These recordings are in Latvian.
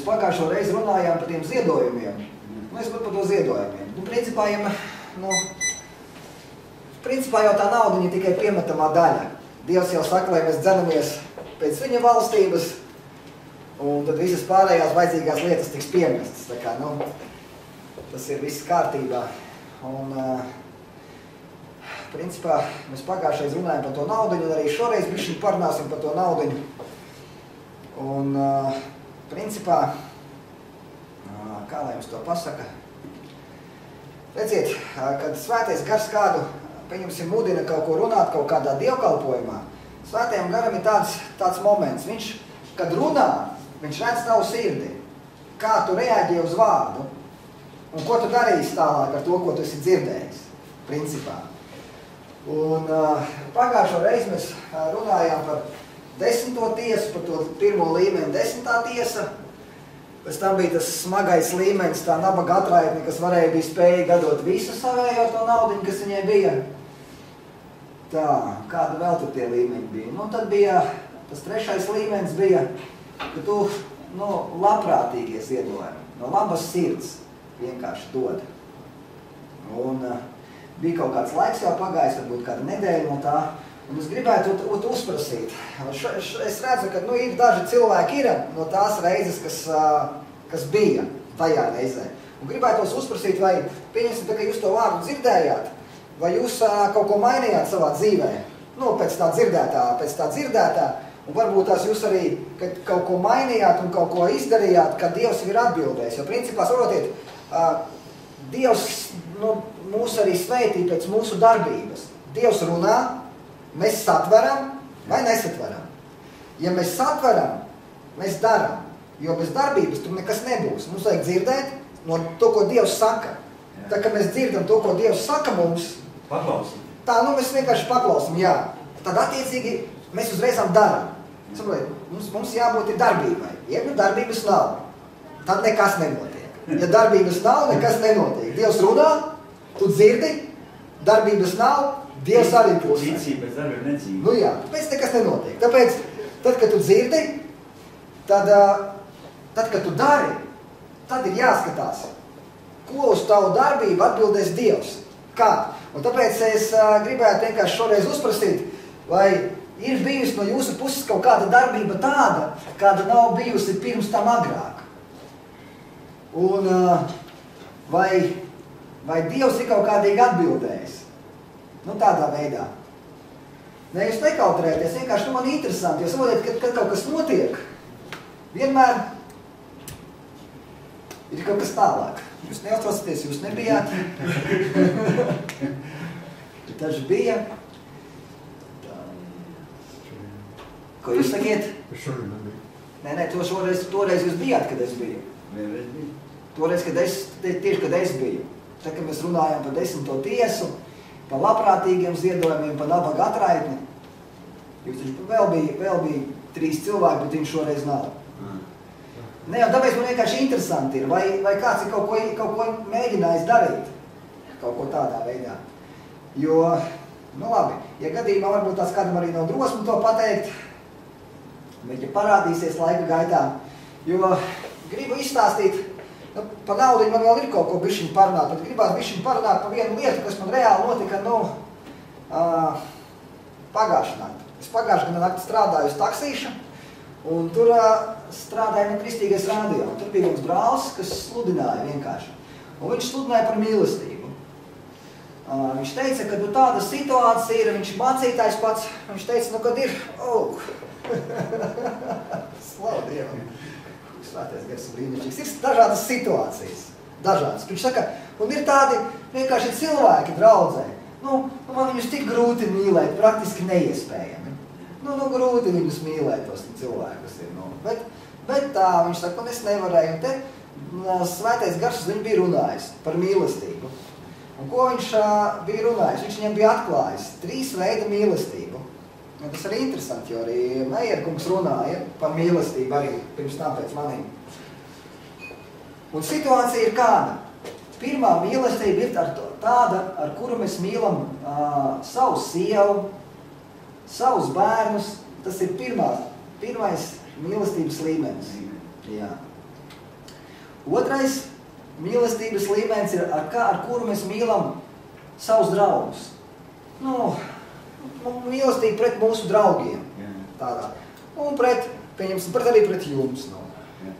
pagājušo reizi runājām par tiem ziedojumiem. Mēs par to ziedojumiem. Principā jau tā naudiņa tikai piemetamā daļa. Dievs jau saka, lai mēs dzenamies pēc viņa valstības, un tad visas pārējās vajadzīgās lietas tiks piemestas. Tā kā, tas ir viss kārtībā. Un, principā, mēs pagājušreiz runājam par to naudiņu, un arī šoreiz bišķiņ parunāsim par to naudiņu. Un, principā, kā lai jums to pasaka, redziet, kad svētais gars kādu, pieņemsim, mudina kaut ko runāt kaut kādā dievkalpojumā, svētajam garam ir tāds moments. Viņš, kad runā, viņš redz tavu sirdi, kā tu reaģē uz vārdu, un ko tu darīsi tālāk ar to, ko tu esi dzirdējis, principā. Un pagājušo reizi mēs runājām par 10. tiesu, par to pirmo līmeni 10. tiesa. Pēc tam bija tas smagais līmenis, tā nabaga atraitne, kas bija spējīga atdot visu savējo to naudiņu, kas viņai bija. Tā, kāda vēl tur tie līmeņi bija? Tad bija, tas 3. līmenis bija, ka tu, labprātīgie ziedojumi, no labas sirds vienkārši dod. Un bija kaut kāds laiks jau pagājis, varbūt kāda nedēļa no tā, un es gribētu uzprasīt. Es redzu, ka ir daži cilvēki no tās reizes, kas bija tajā reizē. Un gribētu uzprasīt, vai, pieņemsim, ka jūs to vārdu dzirdējāt, vai jūs kaut ko mainījāt savā dzīvē, pēc tā dzirdētā, un varbūt tās jūs arī kaut ko mainījāt un kaut ko izdarījāt, kad Dievs ir atbildējis. Jo principā, saprotiet, Dievs mūs arī svētī pēc mūsu darbības. Dievs runā, mēs satveram vai nesatveram. Ja mēs satveram, mēs darām, jo bez darbības tur nekas nebūs. Mums vajag dzirdēt no to, ko Dievs saka. Tā, ka mēs dzirdam to, ko Dievs saka mums, paklausim. Tā, mēs vienkārši paklausim, jā. Tad attiecīgi mēs uzreizām darām. Mums jābūt ir darbībai. Ja darbības nav, tad nekas nenotiek. Ja darbības nav, nekas nenotiek. Dievs runā, tu dzirdi, darbības nav, Dievs arī klusē. Ticība bez darbiem nedzīvo. Jā, tāpēc nekas nenotiek. Tāpēc, tad, kad tu dzirdi, tad, kad tu dari, tad ir jāskatās, ko uz tavu darbību atbildēs Dievs. Kā? Un tāpēc es gribētu vienkārši šoreiz uzprasīt, vai ir bijusi no jūsu puses kaut kāda darbība tāda, kāda nav bijusi pirms tam agrāk. Un vai Dievs ir kaut kādīgi atbildējis? Tādā veidā. Ne, jūs nekautrēties, vienkārši man interesanti, jo saprotiet, kad kaut kas notiek, vienmēr ir kaut kas tālāk. Jūs neatrasties, jūs nebijāt. Taču bija. Ko jūs sakiet? Nē, toreiz jūs bijāt, kad es biju. Toreiz, kad es biju. Tā, kad mēs runājām par 10. tiesu, par labprātīgiem ziedojumiem, par nabaga atraitni. Jūs taču vēl bija 3 cilvēki, bet viņš šoreiz nav. Ne, un tāpēc man vienkārši interesanti ir, vai kāds ir kaut ko mēģinājis darīt. Kaut ko tādā veidā. Jo, labi, ja gadījumā varbūt tās kādam arī nav drosmi to pateikt, bet ja parādīsies laika gaitā, jo gribu izstāstīt, par naudiņu man vēl ir kaut ko bišķiņ parunāt, bet gribētu bišķiņ parunāt par vienu lietu, kas man reāli notika, pagājušā nakti. Es pagājušā nakti strādāju uz taksīšu, un tur strādāja kristīgais radio. Tur bija mums brālis, kas sludināja vienkārši. Un viņš sludināja par mīlestību. Viņš teica, ka tāda situācija ir, viņš mācītājs pats, viņš teica, kad ir, slavu Dievam. Svētais gars brīnišķīgs. Ir dažādas situācijas. Dažādas. Viņš saka, un ir tādi vienkārši cilvēki draudzē. Man viņus tik grūti mīlēt, praktiski neiespējami. Grūti viņus mīlēt, tos cilvēkus ir. Bet tā, viņš saka, un es nevarēju. Un te svētais gars viņu bija runājis par mīlestību. Un ko viņš bija runājis? Viņš viņam bija atklājis 3 veida mīlestību. Un tas arī interesanti, jo arī Meierkungs runāja par mīlestību arī pirms tam pēc manīm. Un situācija ir kāda? Pirmā mīlestība ir tāda, ar kuru mēs mīlam savu sievu, savus bērnus. Tas ir pirmais mīlestības līmenis. Jā. Otrais mīlestības līmenis ir, ar kuru mēs mīlam savus draugus. Nu, mīlestība pret mūsu draugiem. Tādā. Un arī pret jums. Nu.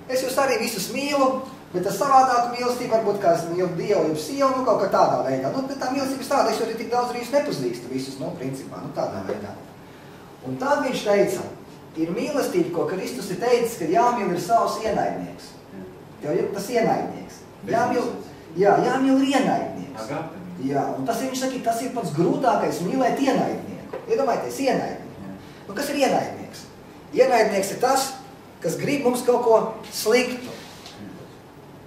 Es jūs arī visus mīlu, bet tas savādāk mīlestība varbūt kā es mīlu Dievu, jeb sievu, nu kaut kā tādā veidā. Nu, tā mīlestības tāda, es jau tik daudz arī nepazīstu visus, nu, principā, nu, tādā veidā. Un tad viņš teica, ir mīlestība, ko Kristus ir teicis, ka jāmīl ir savs ienaidnieks. Tev ir tas ienaidnieks. Jāmīl ir ienaidnieks. Jā, un tas ir, viņš saka, tas ir pats grūtākais mīlēt ienaidnieku. Iedomājieties, ienaidnieku. Nu, kas ir ienaidnieks? Ienaidnieks ir tas, kas grib mums kaut ko sliktu.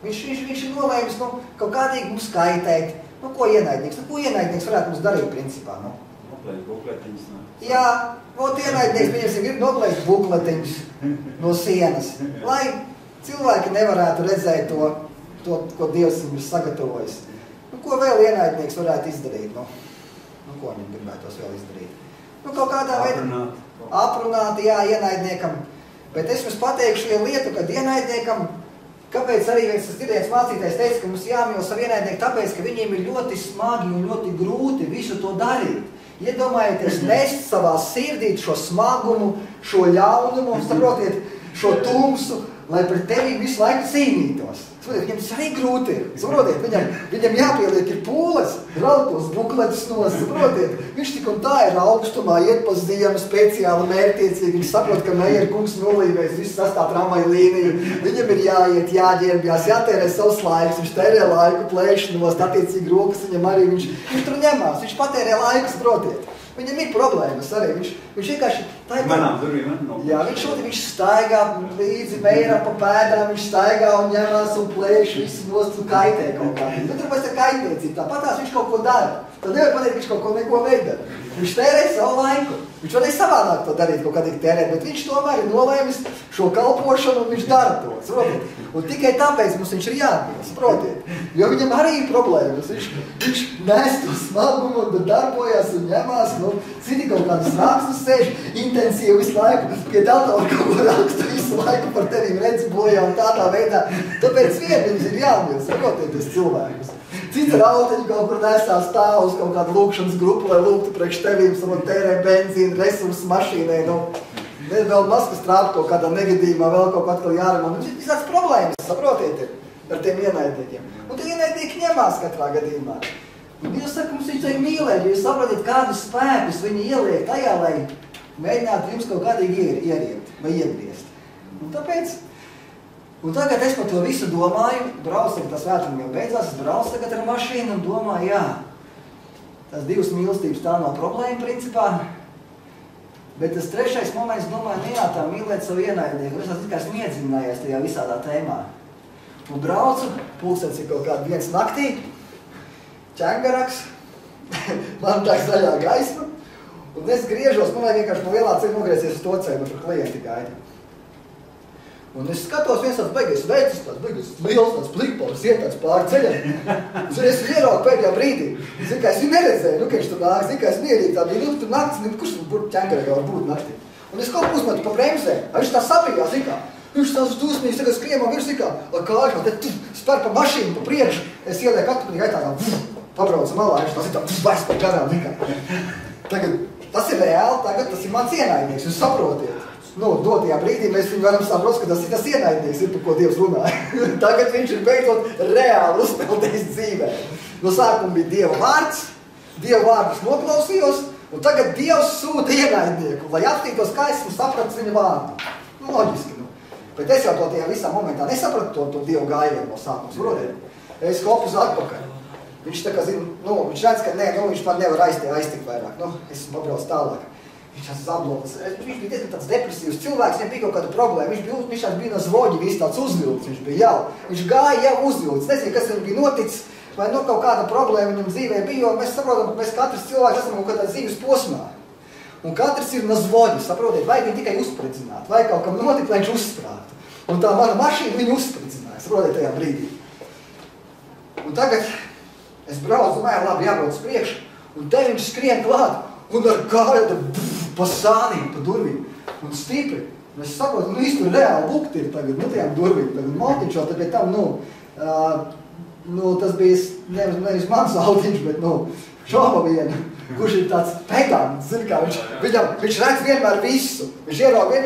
Viņš ir nolēmis, nu, kaut kādīgi mums skaitēt. Nu, ko ienaidnieks? Nu, ko ienaidnieks varētu mums darīt, principā, nu? Noplēst bukletiņus, no? Jā, ienaidnieks, viņiem grib noplēst bukletiņus no sienas, lai cilvēki nevarētu redzēt to, ko Dievs viņam ir sagatavojis. Nu, ko vēl ienaidnieks varētu izdarīt, nu? Nu, ko viņam gribētos vēl izdarīt? Nu, kaut kādā veidā aprunāt, jā, ienaidniekam. Bet es jums pateikšu vienu lietu, kad ienaidniekam, kāpēc arī viens tas dzirdēts mācītājs teica, ka mums jāmīl savu ienaidnieku, tāpēc, ka viņiem ir ļoti smagi un ļoti grūti visu to darīt. Iedomājieties, nest savā sirdī šo smagumu, šo ļaunumu, saprotiet, šo tumsu, lai pret tevi visu laiku cīnītos. Saprotiet, viņam tas arī grūti ir. Saprotiet, viņam jāpieliek ir pūles, raut tos bukletus nos, saprotiet. Viņš tik un tā ir augstumā, iet pa ziemu speciāli mērķiecīgi. Viņš saprot, ka Meijer kungs nolīvēs visu sastā tramvaja līniju. Viņam ir jāiet, jāģērbjās, jātērē savs laiks. Viņš tērē laiku plēšanos, attiecīgi rokas viņam arī. Viņš tur ņemās, viņš patērē laiku, saprotiet. Viņam ir problēmas arī. Viņš vienkārši... Manām durvīm, jā, viņš staigā līdzi Meijeram pa pēdām, viņš staigā un ņemās un plēš visu nost un kaitē kaut kā. Nu, tur pēc tā kaitniecība. Tāpatās viņš kaut ko dara. Tad nevar pateikt, viņš kaut ko neko nedara. Viņš tērē savu laiku. Viņš varēja savādāk to darīt, kaut kādīgi tērēt, bet viņš tomēr ir nolēmis šo kalpošanu un viņš dara to, saprotiet. Un tikai tāpēc mums viņš ir jāatmīl, saprotiet. Jo viņam arī ir problēmas. Viņš nes to smagumu un darbojās un ņemās, nu, citi kaut kādus rakstus sēž intensīvi visu laiku, pie datora kaut ko rakstu visu laiku par tevīm redz bojā un tādā veidā. Tāpēc viņus ir jāatmīl, saprotiet, tas cilvēkus. Cits rauteņi kaut kur nesās stāv uz kaut kādu lūkšanas grupu, lai lūgtu priekš tevīm, saprot, tērē benzīnu, resursu mašīnai, nu, vēl maz, kas trāp kaut kādā negadījumā, vēl kaut ko atkal jāremā. Nu, visāds problēmas, saprotiet, ar tiem ienaidniekiem. Un tie ienaidnieki ņemās katrā gadījumā. Un Dievs saka, mums viņš vajag mīlēt, jo jūs saprotiet, kādus spēkus viņi ieliek tajā, lai mēģinātu jums kaut kādīgi ieriekt vai iegriezt. Un tāpēc... Un tagad es par to visu domāju, braucu, tagad tas svētumi jau beidzās, es braucu tagad ar mašīnu un domāju, jā, tās divas mīlestības tā nav problēma principā, bet tas trešais moments domāju, jā, tā mīlēt savu ienaidnieku, es esmu iedzinājies tajā visādā tēmā. Un braucu, pulkstens ir kaut kāda 1 naktī, ķengaraks, man tā zaļā gaisma, un es griežos, man vienkārši no lielā ceļa nogriezies uz to ceļu, tur klienti gaida. Un es skatos, viens tāds beigas veids, tāds beigas liels, tāds plikpals, iet tāds pāri ceļam. Es ieraugu pēdējā brīdī. Zinu, ka es viņu neredzēju, nu, ka viņš tur nāk, zinu, ka es mierīgi tā bija, nu, tur naktis, nu, kurš tur ķengarā var būt naktī. Un es kaut uzmetu pa bremzē, viņš tā sabījās, zinu kā. Viņš tās dusmīgs, tagad skriemā virs, zinu kā, lai kāžā, tad spēr pa mašīnu, pa priekšu. Es ielieku atpakaļ gaitā, pabraucu malā, viņš tās ir tā, vairs pa garām, zinu kā. Tagad, tas ir reāli, tagad tas ir mans ienaidnieks, jūs saprotiet. Nu, dotajā brīdī mēs viņu varam saprast, ka tas ir tas ienaidnieks, ir par ko Dievs runāja. Tagad viņš ir beidzot reāli uzpeldējis dzīvē. No sākuma bija Dieva vārds, Dieva vārdus noklausījos, un tagad Dievs sūta ienaidnieku, lai apstītos, kā es sapratu viņa vārdu. Nu, loģiski, nu. Bet es jau to tajā visā momentā nesapratu to Dievu gājienu no sākuma, saprotiet. Es kopu uz atpakaļ. Viņš tā kā zina, nu, viņš redz, ka nē, nu, viņš man nevar aiztikt vairāk. Nu, es pabraucu tālāk. Viņš tāds zablokas. Viņš bija diezgan tāds depresīvs cilvēks, viņam bija kaut kāda problēma. Viņš tāds bija no zvoģi, viss tāds uzvilts. Viņš bija jau. Viņš gāja jau uzvilts. Nezinu, kas viņam bija noticis, vai nu kaut kāda problēma viņam dzīvē bija, jo mēs saprotam, ka mēs katrs cilvēks esam kaut kādā dzīves posmā. Un katrs ir no zvoģi, saprotiet, vajag viņu tikai uzspridzināt, vai kaut kam notikt, lai viņš uzsprātu. Un tā mana mašīna viņu uzspridzināja, saprotiet, tajā brīdī. Un tagad es braucu, domāju, labi, jābrauc uz priekšu, un te viņš skrien klāt. Un ar kāju pa sānīm, pa durvīm. Un stipri. Un es saprotu, nu īsti tur reāli bukti ir tagad, nu tajām durvīm, tagad maltiņš vēl, tad pie tam, tas bija nevis mans autiņš, bet, šoba viena, kurš ir tāds pedants, zin kā, viņš redz vienmēr visu, viņš ierauga,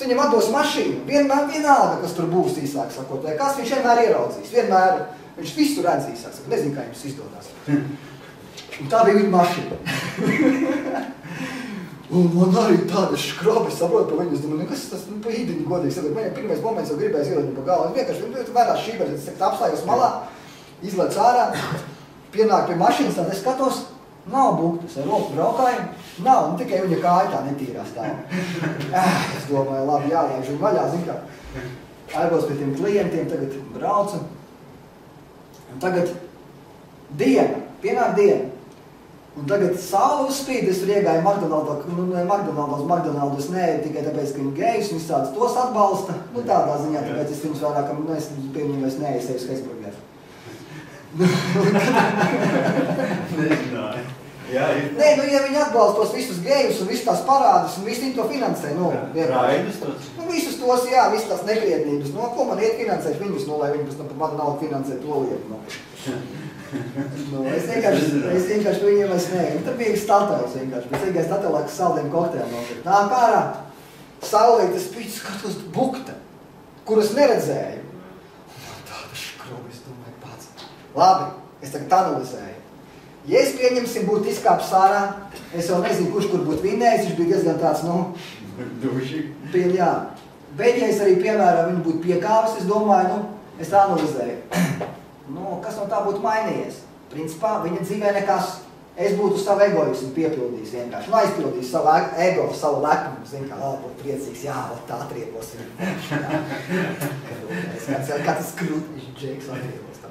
tu viņam atdos mašīnu, vienalga, kas tur būs īsāk sakot, vai kas viņš vienmēr ieraudzīs, vienmēr, viņš visu redz īsāk sakot, nezinu, kā jums izdodās. Un tā bija viņa mašīna. Un man arī tāda škrobi saprot pa viņu, es domāju, kas tas pa īdiņu godīgi sakot, man jau pirmais moments jau gribēs ielēt viņu pa galvu, un vienkārši vērās šīberis, es apstājos malā, izlēc ārā, pienāk pie mašīnas, tad es skatos, nav buktas, ar roku braukāju, nav, un tikai viņa kāja tā netīrās tā. Es domāju, labi, jālaiž viņu vaļā, zin kā. Aizbrauc pie tiem klientiem, tagad braucu. Un tagad pienāk diena. Un tagad saule uzspīd, es tur iegāju McDonald's, nē, tikai tāpēc, ka viņi gejus un visādas tos atbalsta. Nu tādā ziņā, tāpēc es viņus vairāk, es pie viņiem vairs neeju sevis Hesburgers. Nezināju. Jā, nē, ja viņi atbalsta tos visus gejus un visus tās parādus un visu viņi to finansē, Raidus tos? Visus tos, jā, visas tās nekrietnības. Ko man iet finansēt viņus, lai viņi pēc tam par manu naudu finansē to lietu, es vienkārši viņiem es neeju. Tad bija statēls vienkārši, bet vienkārši statelā, kas saldiem koktēlu nopirkt. Nāk ārā, saulītas pīķis, skatos bukta, kuras neredzēju. Man tāda škrobi, es domāju pats. Labi, es tagad analizēju. Ja es pieņemsim būtu izkāps ārā, es jau nezinu, kurš kur būtu vinnējis, viņš bija diezgan tāds, duši. Jā. Bet, ja es arī, piemēram, viņu būtu piekāvis, es domāju, es tā analizēju. Kas no tā būtu mainījies? Principā, viņa dzīvē nekas. Es būtu savu egoismu piepildījis vienkārši. Aizpildījis savu ego, savu lepnumu. Zin kā, būtu priecīgs, jā, tā atriebos viņu. Kā tas krūtiņš, Džeks, atriebos tā.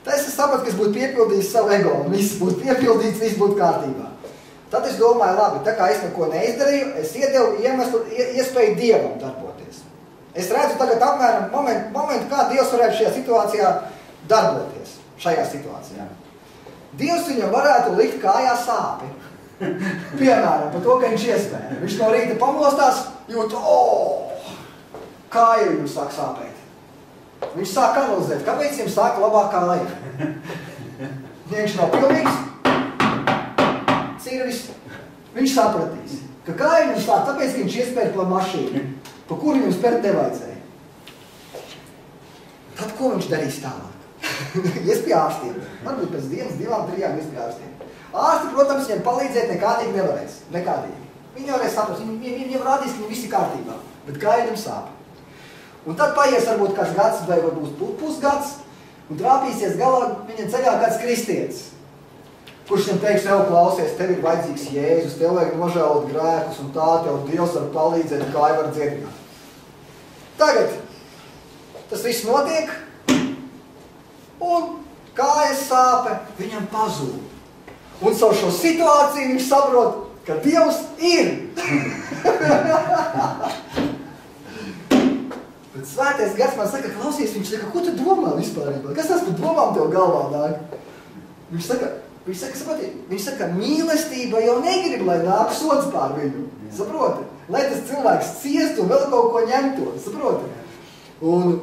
Tā es sapratu, ka es būtu piepildījis savu ego, un viss būtu piepildīts, viss būtu kārtībā. Tad es domāju, labi, tā kā es neko neizdarīju, es iedevu iespēju Dievam darboties. Es redzu tagad apmēram momentu, kā Dievs varētu šajā situācijā darboties šajā situācijā. Dievs viņam varētu likt kājā sāpi. Piemēram, par to, ka viņš iespēja. Viņš no rīta pamostās, jūt, kāja viņam sāk sāpēt. Viņš sāk analizēt, kāpēc viņam sāk labā kāja. Viņš nav pilnīgs, cirvis. Viņš sapratīs, ka kāja viņam sāk, tāpēc, ka viņš iespēja pa mašīnu, pa kuru viņam spērt nevajadzēja. Tad ko viņš darīs tālāk? Ies pie ārstiem. Varbūt pēc dienas, 2, 3 ies pie ārstiem. Ārsti, protams, viņam palīdzēt nekādīgi nevarēs. Nekādīgi. Viņi varēs saprast, viņiem rādīs, ka viņi visi kārtībā, bet kāja viņam sāp. Un tad paies varbūt kāds gads, vai varbūt pusgads, un trāpīsies galā viņam ceļā kāds kristietis, kurš viņam teiks, klausies, tev ir vajadzīgs Jēzus, tev vajag nožēlot grēkus, un tā tev Dievs var palīdzēt, kāja var dziedināt. Tagad tas viss notiek, un kājas sāpe viņam pazūd. Un savu šo situāciju viņš saprot, ka Dievs ir. Bet svētais gars man saka, klausies, viņš saka, ko tu domā vispārībā? Kas tas par domām tev galvā nāk? Viņš saka, mīlestība jau negrib, lai nāk sods pār viņu. Saproti? Lai tas cilvēks ciest un vēl kaut ko ņemto. Saproti? Un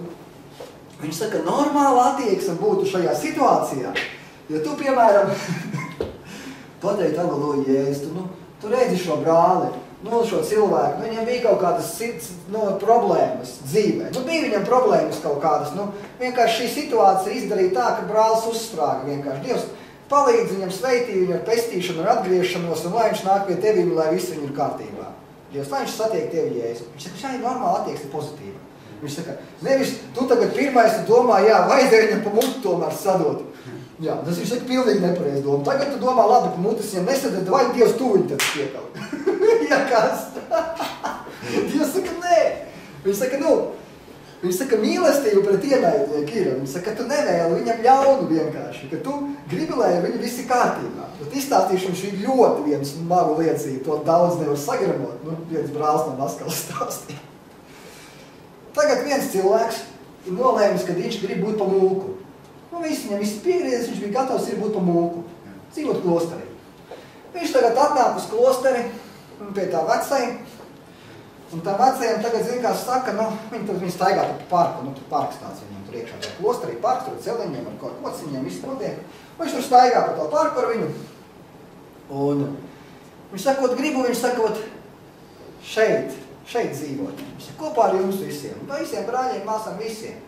viņš saka, normāla attieksme būtu šajā situācijā. Ja tu, piemēram, pateikt, aleluja, Jēzus, tu redzi šo brāli, šo cilvēku, viņam bija kaut kādas problēmas dzīvē. Bija viņam problēmas kaut kādas, vienkārši šī situācija izdarīja tā, ka brālis uzsprāga vienkārši. Dievs palīdz viņam sveitī viņu ar pestīšanu, ar atgriešanos, un lai viņš nāk pie tevīm, lai viss viņu ir kārtībā. Dievs, lai viņš satiek tevi Jēzu. Viņš saka, šā ir normāla attieksme pozitīva. Viņš saka, nevis, tu tagad pirmais tu domā, jā, vajadzēja viņam pa mutu tomēr sadot. Jā, tas viņš saka, pilnīgi nepareiz doma. Tagad tu domā, labi, pa mutas viņam nesadot, vai Dievs tu viņu tad piekali. Jā, kas? Dievs saka, nē. Viņš saka, mīlestība pret ienaidnieku ir. Viņš saka, tu nevēli viņam ļaunu vienkārši, ka tu gribi, lai viņi visi kārtībā. Bet izstāstīšu viņš ir ļoti viens magu liecību, to daudz nevar sagramot. Viens brālis no Maskavas stāstīja. Tagad viens cilvēks ir nolēmis, ka viņš grib būt pa mūku. Viņam viss piegriezis, viņš bija gatavs ir būt pa mūku. Dzīvot klosterī. Viņš tagad atnāk uz klosteri pie tā vecai Un tā vecajiem tagad, zin, kā saka, nu, viņi staigā pa parku, nu, tur parks tāds viņiem tur iekšā, tā klosterī parks, tur celiņiem ar kociņiem, viss notiek. Viņš tur staigā pa to parku ar viņu. Un viņš sakot, gribu, viņš sakot, šeit dzīvot. Viņš saka, kopā ar jums visiem. Pa visiem brāļiem, māsām, visiem.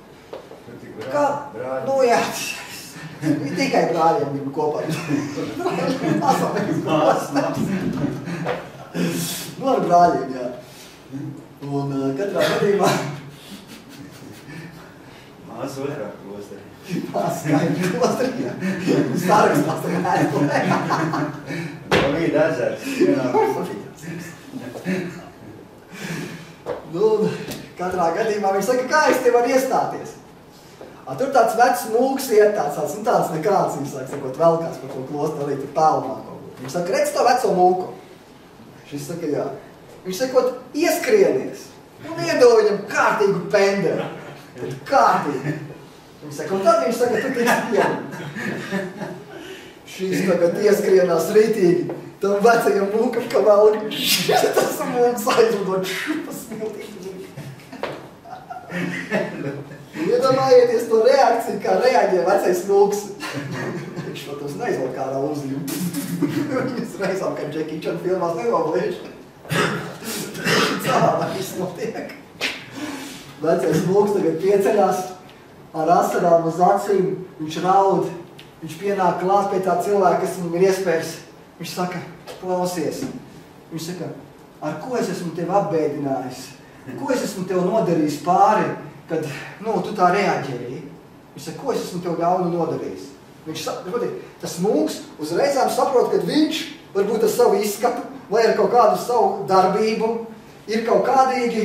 Kā? Nu, jā. Tikai brāļiem gribu kopā. Māsām. Nu, ar brāļiem, jā. Un katrā gadījumā... Māsa otrā klosterī. Māsa skaidri klosterī, jā. Sarakstās tam ēdulē. Pavīd ezers. Nu, katrā gadījumā viņš saka, kā es te varu iestāties? Tur tāds vecs mūks iet tāds nekāds, viņš saka, sakot, velkās par to klosterī, tur tālumā kaut ko. Viņš saka, redz to veco mūku. Viņš saka, jā. Viņš sakot, ieskrienies un iedod viņam kārtīgu penderi. Kārtīgi. Viņš saka, un tad viņš saka, tu tiks pieņem. Šīs tagad ieskrienās rītīgi. Tam vecajam mūkam, ka vēl tas mūks aizlidot pa smiltīgi. Iedomājieties to reakciju, kā reaģē vecais mūks. Viņš tos neizvēl kādā uzzīm. Viņas reizām, kā Jackie Chan filmās neobliež. Cālā viss notiek. Vecais mūks tagad pieceļās ar asarām uz acīm, viņš raud, viņš pienāk klāt pie tā cilvēka, kas viņam ir iespējas. Viņš saka, klausies. Viņš saka, ar ko es esmu tevi apbēdinājis? Ko es esmu tev nodarījis pāri, kad, tu tā reaģēji? Viņš saka, ko es esmu tev ļaunu nodarījis? Tas mūks uzreizām saprot, ka viņš varbūt ar savu izskatu vai ar kaut kādu savu darbību ir kaut kādīgi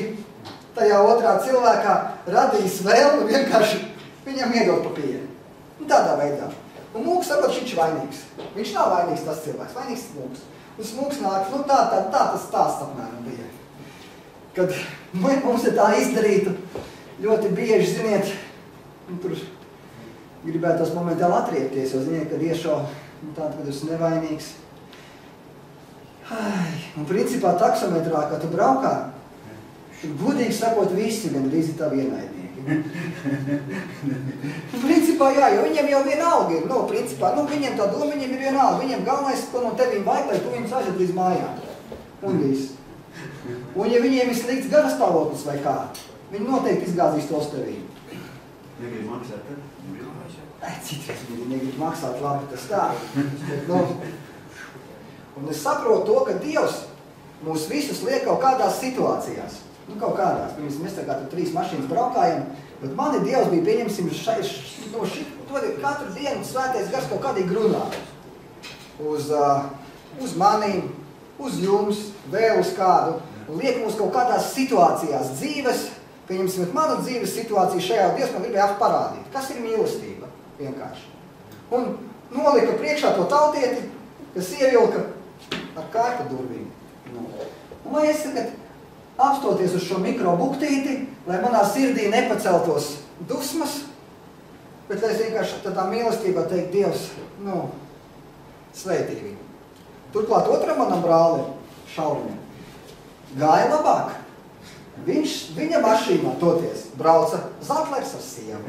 tajā otrā cilvēkā radījis vēlmi vienkārši viņam iedot pa pieeju. Tādā veidā. Un mūks saprot, viņš ir vainīgs. Viņš nav vainīgs tas cilvēks, vainīgs mūks. Un mūks nāk, tā tas stāsts apmēram bija. Kad mums ir tā izdarītu, ļoti bieži, ziniet, tur gribētos momentāli atriepties, jo ziniet, kad iešo tādu, kad esi nevainīgs. Un principā taksometrā, kad tu braukā, gudīgi sakot, visi gandrīz ir tavi ienaidnieki. Principā jā, jo viņiem jau vienalga ir, viņiem tā doma, viņiem ir vienalga. Viņiem galvenais, ko no tevīm vajag, lai tu viņus aizved līdz mājām. Un viss. Un ja viņiem ir slikts garastāvoklis vai kā, viņi noteikti izgāzīs tos tevīm. Negrib maksāt tad? Citreiz viņi negrib maksāt, labi, tas tā. Un es saprotu to, ka Dievs mūs visus liek kaut kādās situācijās. Kaut kādās. Mēs tā kā tur 3 mašīnas braukājam, bet mani Dievs bija pieņemsim katru dienu svētais gars kaut kādīgi runā. Uz manīm, uz jums, vēl uz kādu. Un liek mūs kaut kādās situācijās dzīves, pieņemsim, manu dzīves situāciju šajā Dievs man gribēja parādīt. Kas ir mīlestība? Vienkārši. Un nolika priekšā to tautieti, kas ievilka ar kārtu durvīm. Un lai es tagad apstoties uz šo mikrobuktīti, lai manā sirdī nepaceltos dusmas, bet lai es vienkārši tādā mīlestībā teikt, Dievs, sveitī viņu. Turklāt otram manam brālim, Šauliņam, gāja labāk. Viņa mašīnā toties brauca Zatlers ar sievu.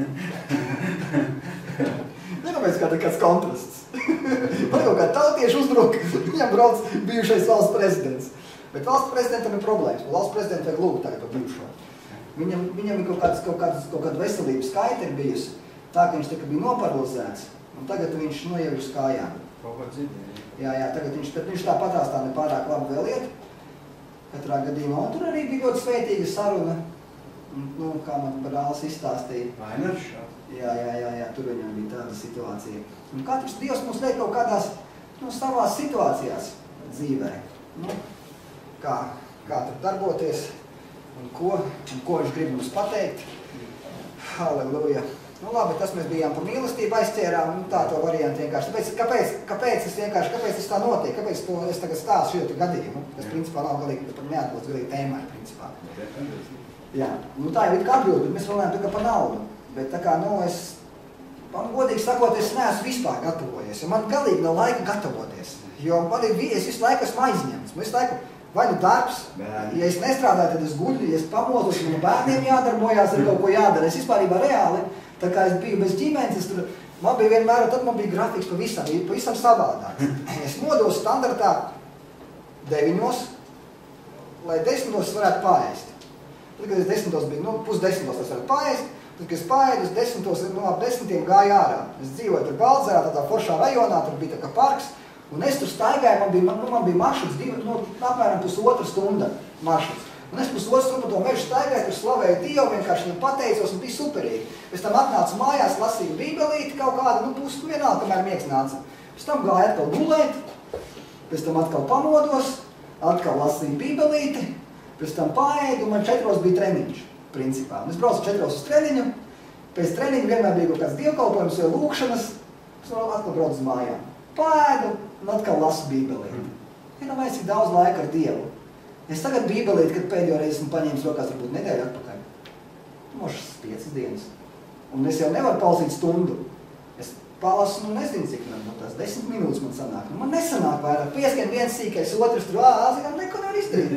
Nedomājies, kāds kontrasts. Man kaut kā tautieši uzbruk, viņam brauc bijušais valsts prezidents. Bet valsts prezidentam ir problēmas. Valsts prezidentam vajag lūgt tagad par bijušo. Viņam ir kaut kāda veselības skaita ir bijusi. Tā, ka viņš bija noparalizēts. Un tagad viņš jau ir uz kājām. Kaut kā dzirdēja. Jā, tagad viņš tāpatās tā nepārāk labi vēl iet. Katrā gadījumā. Un tur arī bija ļoti svētīga saruna. Kā man brālis izstāstīja. Vainars šā? Jā, tur viņam bija tāda situācija. Un katrs Dievs mums liek kaut kādās savās situācijās dzīvē. Kā tur darboties un ko viņš grib mums pateikt. Halleluja. Labi, tas mēs bijām par mīlestību aizķērām, tā to variantu vienkārši. Kāpēc tas tā notiek? Kāpēc es tagad stāstu šo gadījumu? Tas principā nav galīgi neatbilst galīgi tēmai, principā. Jā, tā jau ir kā atbildi, bet mēs runājam tā kā par naudu. Bet tā kā, man godīgi sakot, es neesmu vispār gatavojies, jo man galīgi nav laika gatavoties. Jo es visu laiku esmu aizņemts. Visu laiku Vai nu darbs, ja es nestrādāju, tad es guļu, ja es pamodos, man bērniem jādarbojās, ar kaut ko jādara. Es vispārībā reāli, tā kā es biju bez ģimenes, man bija vienmēr, tad man bija grafiks pavisam savādāk. Es modos standartā 9, lai 10 varētu paēst. Tad, kad es 10 biju, pusdesmitos es varētu paēst, tad, kad es paēdu, es 10, ap 10 gāju ārā. Es dzīvoju tur Baldzērā, tādā foršā rajonā, tur bija tā kā parks, un es tur staigāju, man bija maršruts, apmēram 1,5 stunda maršruts. Un es 1,5 stundu to mežu staigāju, tur slavēju Dievu, vienkārši viņam pateicos un bija superīgi. Pēc tam atnācu mājās, lasīju bībelīti kaut kādu, vienalga, kamēr miegs nāca. Pēc tam gāju atkal gulēt, pēc tam atkal pamodos, atkal lasīju bībelīti, pēc tam paēdu, un man 4 bija treniņš, principā. Un es braucu 4 uz treniņu, pēc treniņa vienmēr bija kaut kāds dievkalpojums vai lūkšanas, es atkal braucu uz mājām. Paēdu un atkal lasu bībelīti. Vienamēr cik daudz laika ar Dievu. Es tagad bībelīti, kad pēdējo reizi esmu paņēmis rokās, varbūt nedēļu atpakaļ. Mošas 5 dienas. Un es jau nevaru palasīt stundu. Es palasu, nezinu, cik man tās 10 minūtes man sanāk. Man nesanāk vairāk. Pieskan viens sīkais, otrs tur, neko nevar izdarīt.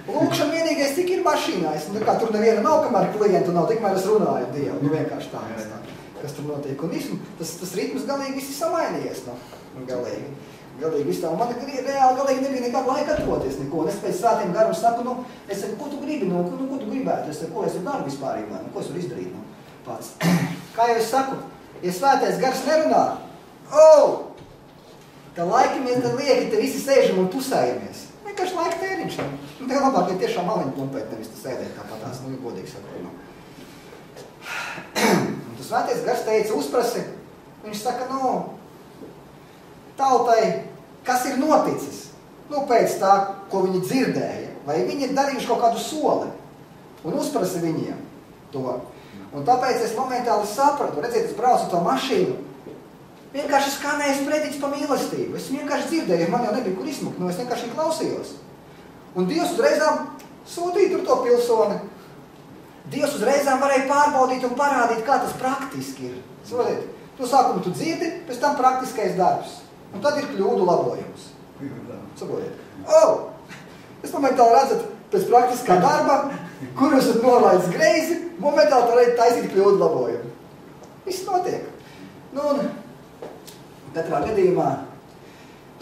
Lūkšana vienīgais, cik ir mašīnā. Tur neviena nav, kamēr klientu nav, tikmēr es runāju ar Dievu. Vienkārši tā, kas tur notiek. Un tas ritms galīgi viss ir samainījies. Galīgi viss tā. Un man reāli galīgi nebija nekāda laika atroties neko. Un es pēc svētiem garam saku, es saku, ko tu gribi, ko tu gribētu? Es saku, ko es varu daru vispārībā, ko es varu izdarīt pats. Kā jau es saku, ja svētais gars nerunā, tā laiki mēs tad lieki, te visi sēžam un tusējamies. Vienkārši laika tēriņš. Tev labāk, ja tiešām maliņu pumpēt, nevis tu sēdēt tāpatās, godīgi sakot. Un tas svētais gars teica, uzprasi, viņš saka, tautai, kas ir noticis, pēc tā, ko viņi dzirdēja, vai viņi ir darījuši kaut kādu soli, un uzprasi viņiem to. Un tāpēc es momentāli sapratu, redziet, es braucu to mašīnu, vienkārši skanēju sprediķis pa mīlestību, es vienkārši dzirdēju, man jau nebija kur izmukt, es vienkārši klausījos. Un Dievs uzreizām sūtīja tur to pilsoni. Dievs uzreizām varēja pārbaudīt un parādīt, kā tas praktiski ir. Saprotiet, to sākumu tu dzirdi, pēc tam praktiskais darbs. Un tad ir kļūdu labojums. Saprotiet. Es momentāli redzat, pēc praktiskā darba, kur esat nolaidis greizi, momentāli varētu taisīt kļūdu labojumu. Viss notiek. Un katrā gadījumā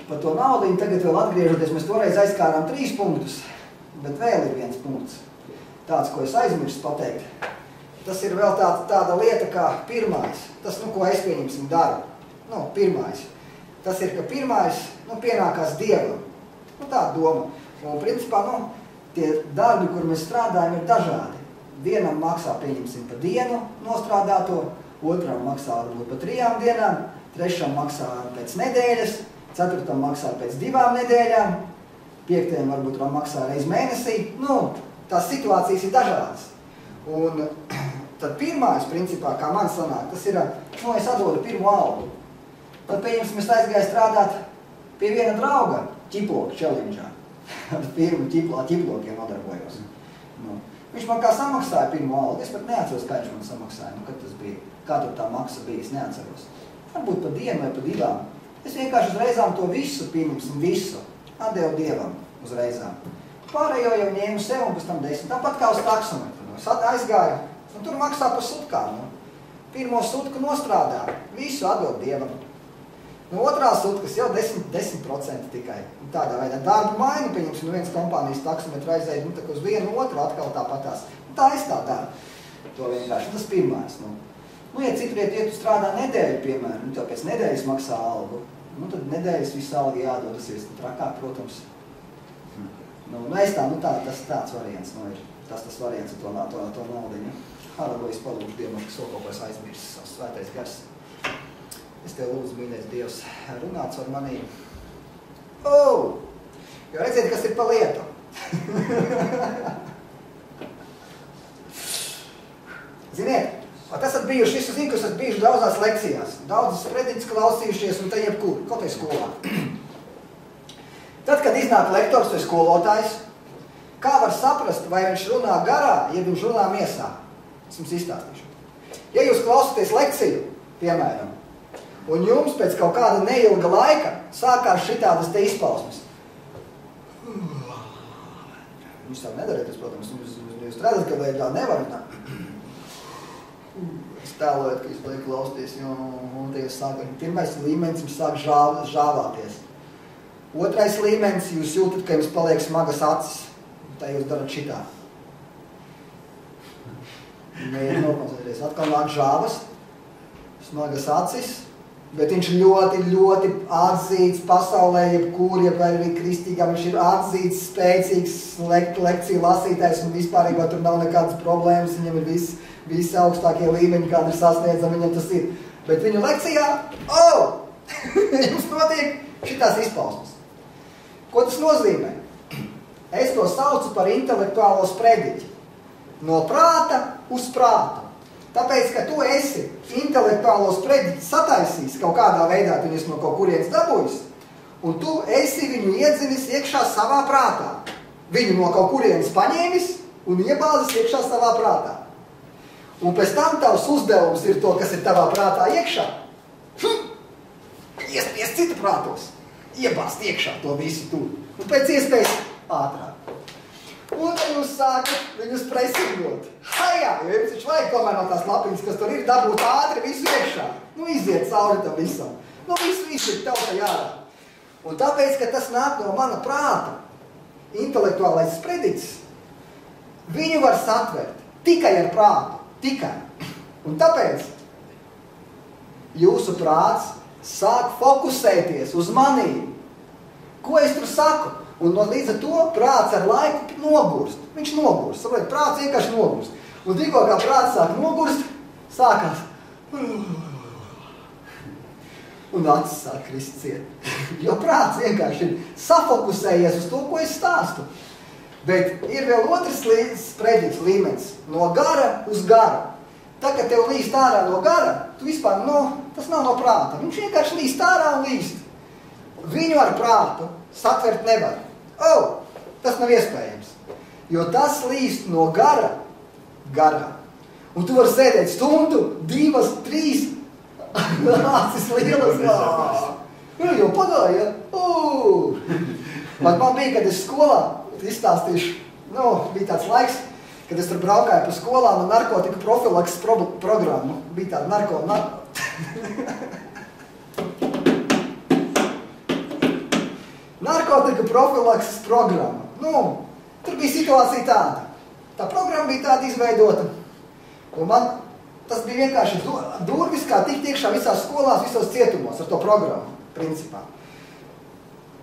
par to naudiņu tagad vēl atgriežoties, mēs toreiz aizkārām 3 punktus, bet vēl ir viens punkts. Tāds, ko es aizmirstu pateikt. Tas ir vēl tāda lieta kā pirmais. Tas, ko es pieņemsim daru. Pirmais. Tas ir, ka pirmais, pienākās Dievam. Tāda doma. Un, principā, tie darbi, kur mēs strādājam, ir dažādi. Vienam maksā, pieņemsim, pa dienu nostrādāto, otram maksā varbūt pa 3 dienām, trešam maksā pēc nedēļas, ceturtam maksā pēc 2 nedēļām, 5. varbūt maksā reiz mēnesī. Tās situācijas ir dažādas. Un tad pirmais, principā, kā man sanāk, tas ir, es atdodu pirmo algu. Tad, pieņemsim, es aizgāju strādāt pie viena drauga ķiploka challenge-ā. Firmu ķiplokiem nodarbojos. Viņš man kā samaksāja pirmo algu. Es pat neatceros, kā viņš man samaksāja. Kad tas bija, kā tur tā maksa bija, es neatceros. Varbūt pa dienu vai pa 2. Es vienkārši uzreizām to visu, pieņemsim, visu. Atdevu Dievam uzreizām. Pārējo jau ņēmu sev un pēc tam 10. Tāpat kā uz taksometru. Es aizgāju, un tur maksā pa sutkām. Pirmo sutku nostrādā, visu atdod Dievam. Otrā sutkas jau 10% tikai. Tādā veidā darbu mainu, pieņemsim, viens kompānijas taksometru aizēja, tā kā uz vienu otru atkal tāpatās. Tā es tā daru. To vienkārši. Tas pirmais. Ja citviet, ja tu strādā nedēļu, piemēram, tad pēc nedēļas maksā algu. Tad nedēļas visu algu jādod, tas ir trakāk, protams. Tas tāds variants ir. Tas variants ar to naudiņu. Halleluja, es palūkšu Dievam, ka kaut ko es aizmirsu, savs svētais gars. Es tev lūdzu, mīļais Dievs, runāts ar manī. Jo redziet, kas ir pa lietu. Ziniet, esat bijuši, es zinu, ka esat bijuši daudzās lekcijās. Daudzas prediķis klausījušies un te jebkur, kaut vai skolā. Tad, kad iznāk lektors vai skolotājs, kā var saprast, vai viņš runā garā, ja viņš runā miesā? Es jums izstāstīšu. Ja jūs klausaties lekciju, piemēram, un jums pēc kaut kāda neilga laika sākās šitādas te izpausmes. Jūs tā nedarieties, protams, jūs redzat, ka vai tā nevar tā. Es tēlojot, ka jūs liek klausties, un tie sāk, pirmais līmenis jums sāk žāvāties. Otrais līmenis, jūs jūtat, ka jums paliek smagas acis, tā jūs darat šitā. Mēģi nokoncentrēties. Atkal nāk žāvas, smagas acis, bet viņš ļoti atzīts pasaulē, jebkur, ja arī kristīgā, viņš ir atzīts, spēcīgs lekciju lasītājs un vispārībā tur nav nekādas problēmas, viņam ir visi augstākie līmeņi, kādi ir sasniedzami, viņam tas ir. Bet viņu lekcijā, jums notiek šitās izpausmes. Ko tas nozīmē? Es to saucu par intelektuālo sprediķi. No prāta uz prātu. Tāpēc, ka tu esi intelektuālo sprediķi sataisījis kaut kādā veidā, tu esi no kaut kurienes dabūjis, un tu esi viņu iedzinis iekšā savā prātā. Viņu no kaut kurienes paņēmis un iebāzis iekšā savā prātā. Un pēc tam tavs uzdevums ir to, kas ir tavā prātā iekšā. Iespiest citu prātos. Iebāzt iekšā to visu tur. Un pēc iespējas ātrāk. Un tad jūs sākat viņus presingot. Hajā, jo jums viņš vajag tomēr no tās lapiņas, kas tur ir, dabūt ātri visu iekšā. Iziet cauri tam visam. Visu ir tauta jārā. Un tāpēc, ka tas nāk no mana prāta, intelektuālais sprediķis, viņu var satvert tikai ar prātu. Tikai. Un tāpēc jūsu prāts sāk fokusēties uz manīm. Ko es tur saku? Un līdz ar to prāts ar laiku nogurst. Viņš nogurst. Saprāt, prāts vienkārši nogurst. Un tikko kā prāts sāk nogurst, sākās. Un acis sāk krist ciet. Jo prāts vienkārši ir safokusējies uz to, ko es stāstu. Bet ir vēl otrs sprediķis līmenis. No gara uz garu. Tā, kad tev līst ārā no gara, tu vispār, tas nav no prāta. Viņš vienkārši līst ārā un līst. Viņu ar prātu satvert nevar. Tas nav iespējams. Jo tas līst no gara garā. Un tu vari sēdēt stundu, 2, 3, acis lielas. Jo pagāja. Man bija, kad es skolā, izstāstīšu, bija tāds laiks, kad es tur braukāju pa skolām un narkotika profilakses programmu. Bija tāda narkotika profilakses programma. Tur bija situācija tāda. Tā programma bija tāda izveidota. Un man tas bija vienkārši durvis, kā tikt iekšā visās skolās, visos cietumos ar to programmu, principā.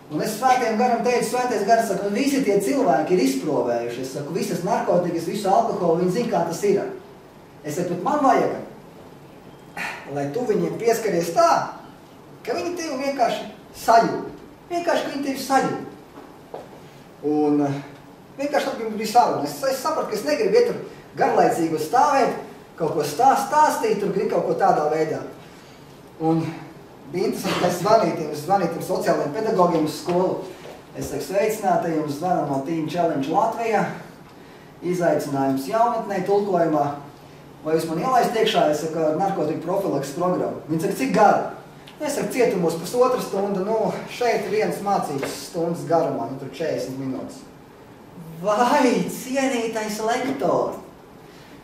Un es svētiem garam teicu, svētais gars saka, visi tie cilvēki ir izprovējuši. Es saku, visas narkotikas, visu alkoholu, viņi zina, kā tas ir. Es saku, bet man vajag, lai tu viņiem pieskaries tā, ka viņi tevi vienkārši sajūt. Vienkārši, ka viņi tevi sajūt. Un vienkārši tad bija saruna. Es sapratu, ka es negribu iet tur garlaicīgi stāvēt, kaut ko stāstīt, tur gribu kaut ko tādā veidā. Un bija interesanti, ka es zvanīju tiem sociālajiem pedagogiem uz skolu. Es saku, sveicināti, jums zvanam no Team Challenge Latvijā. Izaicinājums jaunatnē tulkojumā. Vai jūs man ielaist iekšā, es saku, ar narkotiku profilakses programmu. Viņi saka, cik gara? Es saku, cietumos 1,5 stunda, šeit ir vienas mācības stundas garumā, tur 40 minūtes. Vai, cienītais lektor,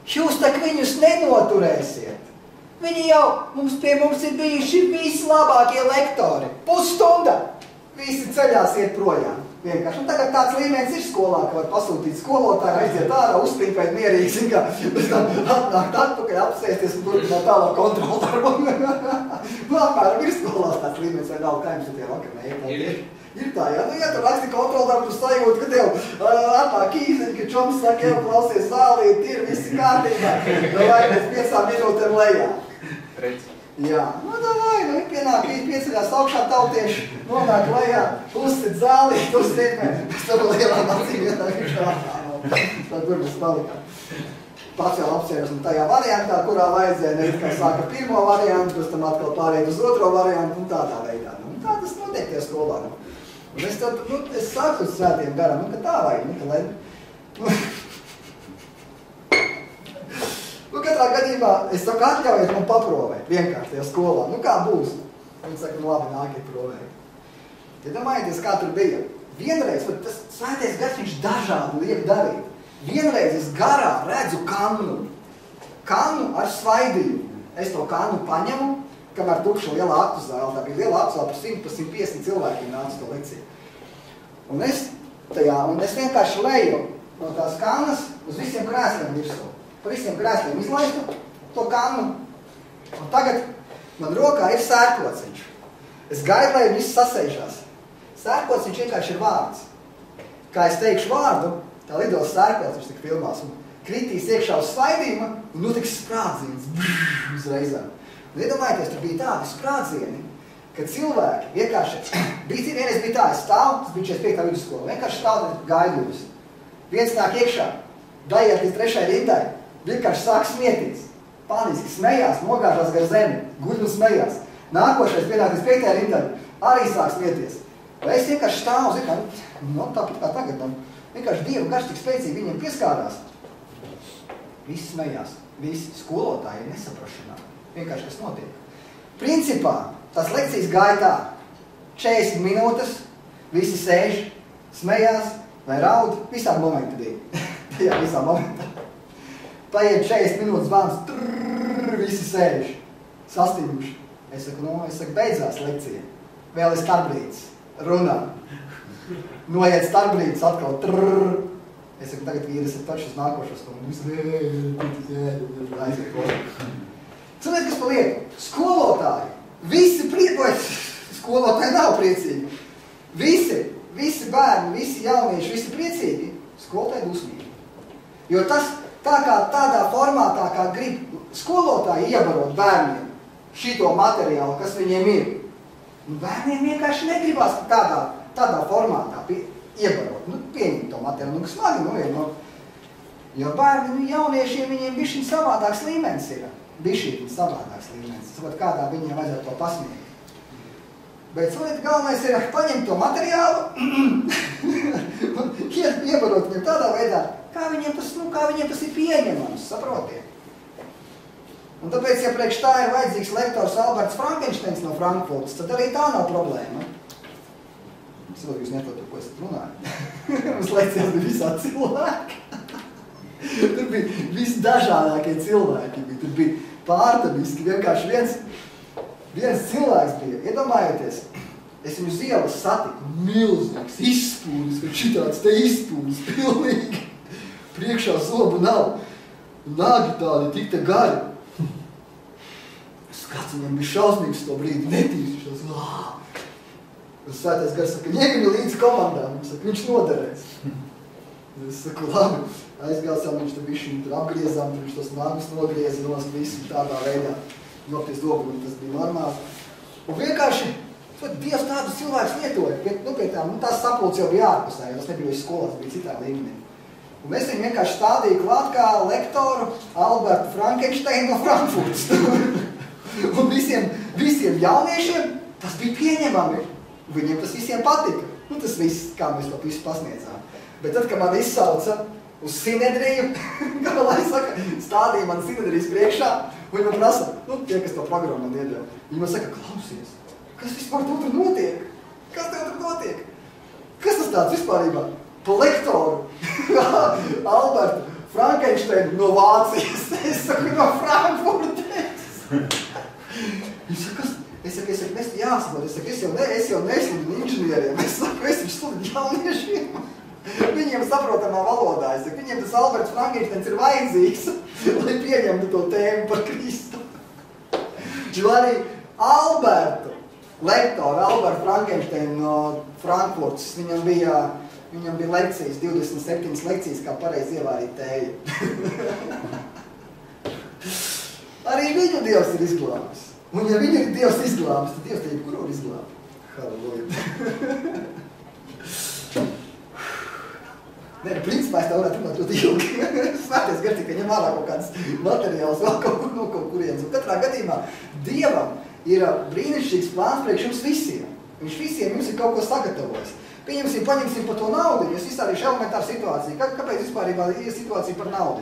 jūs tak viņus nenoturēsiet. Viņi jau pie mums ir bijuši vislabākie lektori. Pusstunda! Visi ceļās iet projām. Vienkārši. Un tagad tāds līmenis ir skolā, ka var pasūtīt skolotāju, aiziet ārā, uzpīpēt mierīgi, zin kā, pēc tam atnākt atpakaļ, apsēsties un turpināt tālāk kontrolu darbu. Apmēram ir skolās tāds līmenis, vai nav, kā jums ir tie vakar, ne? Ir tā, jā. Ja tu raksti kontrolu darbu, tu sajūti, ka tev atnāk īziņi, ka čoms saka, jau klausies zālīt, ir visi kārtībā. Vai pēc 5 minūtēm lejā. Jā, davai, pienāk, pieceļās augšā tautieši, nonāk lejā, uzsit zālīt, pēc tam lielām acīm ietāk iekšā. Tā tur mēs palikām. Pats jau apsēras un tajā variantā, kurā vajadzēja, ne kā sāka pirmo variantu, pēc tam atkal pāriet uz otro variantu un tādā veidā. Un tā tas notiek tie skolā. Un es saku uz svētiem garam, ka tā vajag, ka lai... Katrā gadījumā, es saku, atļaujiet man paprovēt, vienkārši tajā skolā. Kā būs? Viņi saka, labi, nākiet provēt. Ja domājieties, kā tur bija. vienreiz, tas svētais gars viņš dažādi liek darīt. Vienreiz es garā redzu kannu ar svaidījumu. Es to kannu paņemu, kamēr tukša liela aktu zāle. Tā bija liela aktu zāle par 100, par 150 cilvēkiem nāca to lekciju. Un es vienkārši leju no tās kannas uz visiem krēsliem virsū. Pa visiem krēsliem izlaistu to kannu. Un tagad man rokā ir sērkociņš. Es gaidu, lai viss sasēžās. Sērkociņš vienkārši ir vārds. Kā es teikšu vārdu, tā lidos sērkociņš tik filmās un kritīs iekšā uz svaidījuma un notiks sprādziens uzreizām. Un iedomājieties, tur bija tādi sprādzieni, kad cilvēki vienkārši, vienreiz bija tā, es stāvu, tas bija 45. vidusskola, vienkārši stāvu gaidījus. Viens nāk iekšā, daiet līdz 3. rindai, vienkārši sāk smieties, paniski smējās, nogāžās gar zemi, guļ un smējās. Nākošais pienāk līdz 5. rindai, arī sāk smieties. Vai es vienkārši stāvu, tāpat kā tagad, vienkārši Dievu garš tik spēcīgi viņiem pieskārās. Visi smējās, visi skolotāji nesaprašanā. Vienkārši kas notiek. Principā, tās lekcijas gāja tā. 40 minūtes, visi sēž, smējās vai raud, visā momenti bija. Tajā visā momentā. Paiet 40 minūtes zvans, visi sēž, sastīmuši. Es saku, beidzās lekcija. Vēl ir starpbrīdis, runā. Noiet starpbrīdis atkal, Es saku, tagad vīri esat taču uz nākošo stundu. Cilvēki, kas pa lietu? Skolotāji. Visi skolotāji nav priecīgi. Visi bērni, visi jaunieši, visi priecīgi. Skolotāji dusmīgi. Jo tas tādā formātā, kā grib skolotāji iebarot bērniem šito materiālu, kas viņiem ir. Bērniem vienkārši negribās tādā formātā iebarot, pieņemt to materiālu, kas smagi, jo bērni, jauniešiem, viņiem bišķiņ savādāks līmenis ir. Bišķiņ savādāks līmenis. Saprot, kādā viņiem vajadzētu to pasniegt. Bet galvenais ir paņemt to materiālu un iebarot viņiem tādā veidā, kā viņiem tas ir pieņemams, saprotiet. Un tāpēc, ja priekš tā ir vajadzīgs lektors Alberts Frankensteins no Frankfurtas, tad arī tā nav problēma. Es vēl jūs neprotu, ko esat runājat. Mums lekcijās bija visādi cilvēki. Tur bija visdažādākie cilvēki. Tur bija pārdabiski. Vienkārši viens cilvēks bija. Iedomājieties, es viņu uz ielas satiku. Milzīgs, izspūnis, vai šitāds te izspūnis. Pilnīgi. Priekšā zobu nav. Nagi tādi tik te gari. Skats viņam bija šausmīgs to brīdi. Netīšos. Svētais gars saka, ņemami līdz komandām. Viņš noderēs. Es saku, labi, aizgāsām, viņš tur bišķiņu tur apgriezām, viņš tos nagus nogrieza nost visu tādā veidā. Nopties dobuli, tas bija normāls. Un vienkārši, Dievs tādus cilvēkus lietoja. Pie tām, tās sapulces jau bija ārpusē, jo tas nebija visi skolās, bija citā līmenī. Un mēs viņu vienkārši stādīju klāt kā lektoru Albertu Frankensteinu no Frankfurtas. Un visiem jauniešiem tas bija pieņemami. Viņiem tas visiem patika. Tas viss, kā mēs to visu pasniedzām. Bet tad, kad man izsauca uz Sinedriju, kā lai saka, stādīja man Sinedrijas priekšā, un viņi man prasa, tie, kas to programmu man iedeva, viņi man saka, klausies, kas vispār tur notiek? Kas tev tur notiek? Kas tas tāds vispārībā? Pa lektoru Albertu Frankensteinu no Vācijas. Es saku, no Frankfurtes. Viņš saka, kas? Es saku, jāsaprot, es jau nesludinu inženieriem, es saku, es viņš sludinu jauniešiem. Viņiem saprotamā valodā, es saku, viņiem tas Alberts Frankensteins ir vajadzīgs, lai pieņemtu to tēmu par Kristu. Jo arī lektoru Albertu Frankensteinu no Frankfurtas, viņam bija lekcijas, 27 lekcijas, kā pareizi ievārīt tēju. Arī viņu Dievs ir izglābis. Un ja viņu ir Dievs izglābis, tad Dievs te jebkuru izglābi. Halleluja. Nē, principā es tā varētu runāt ļoti ilgi. Svētais gars tikai ņem ārā kaut kāds materiāls vēl kaut kurienes. Un katrā gadījumā Dievam ir brīnišķīgs plāns priekš jums visiem. Viņš visiem jums ir kaut ko sagatavojis. Paņemsim par to naudu, jo es izstādīšu elementāru situāciju. Kāpēc vispārībā ir situācija par naudu?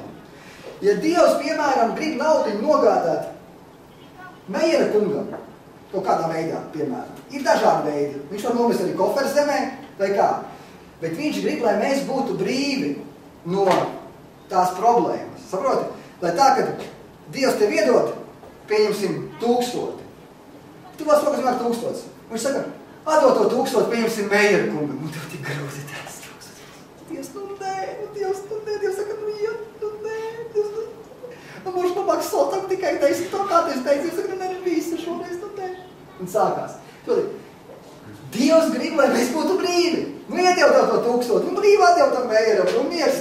Ja Dievs, piemēram, grib naudu nogādāt Meiera kungam, kaut kādā veidā, piemēram, ir dažādi veidi. Viņš var nomest arī koferzemē, vai kā. bet viņš grib, lai mēs būtu brīvi no tās problēmas. Saproti? Lai tā, kad Dievs tev iedod, pieņemsim 1000. Tu vairs rokas vienmēr 1000. Viņš saka, atdod to 1000, pieņemsim Meijera kungam. Un tev tik grūti tās 1000. Dievs, Dievs saka, ja, Dievs, mums labāk soltam tikai teici to, kā tu teici, Dievs saka, visu šoreiz, Un sākās. Dievs grib, lai mēs būtu brīvi. Iediev tev to 1000, brīvi atdev tam Meijeram, miers,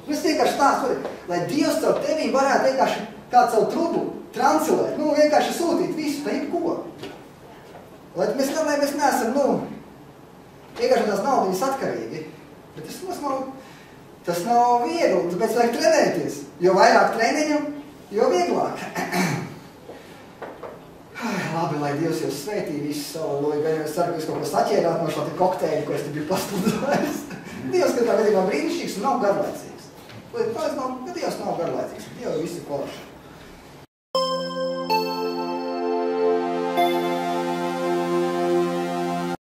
es vienkārši stāstu, lai Dievs caur tevīm varētu vienkārši kā caur trubu translēt, vienkārši sūtīt visu, tā jebko. Lai mēs neesam, vienkārši tās naudiņas atkarīgi. Bet tas nav viegli, un tāpēc vajag trenēties. Jo vairāk treniņu, jo vieglāk. Labi, lai Dievs jūs sveitī visu savu loju, gan jau es ceru, ka jūs kaut ko saķērāt no šo te kokteļu, ko es te biju pasludājis. Dievs, ka tā gadījumā brīnišķīgs un nav garlaicīgs. Dievs nav garlaicīgs, Dievs visu forši.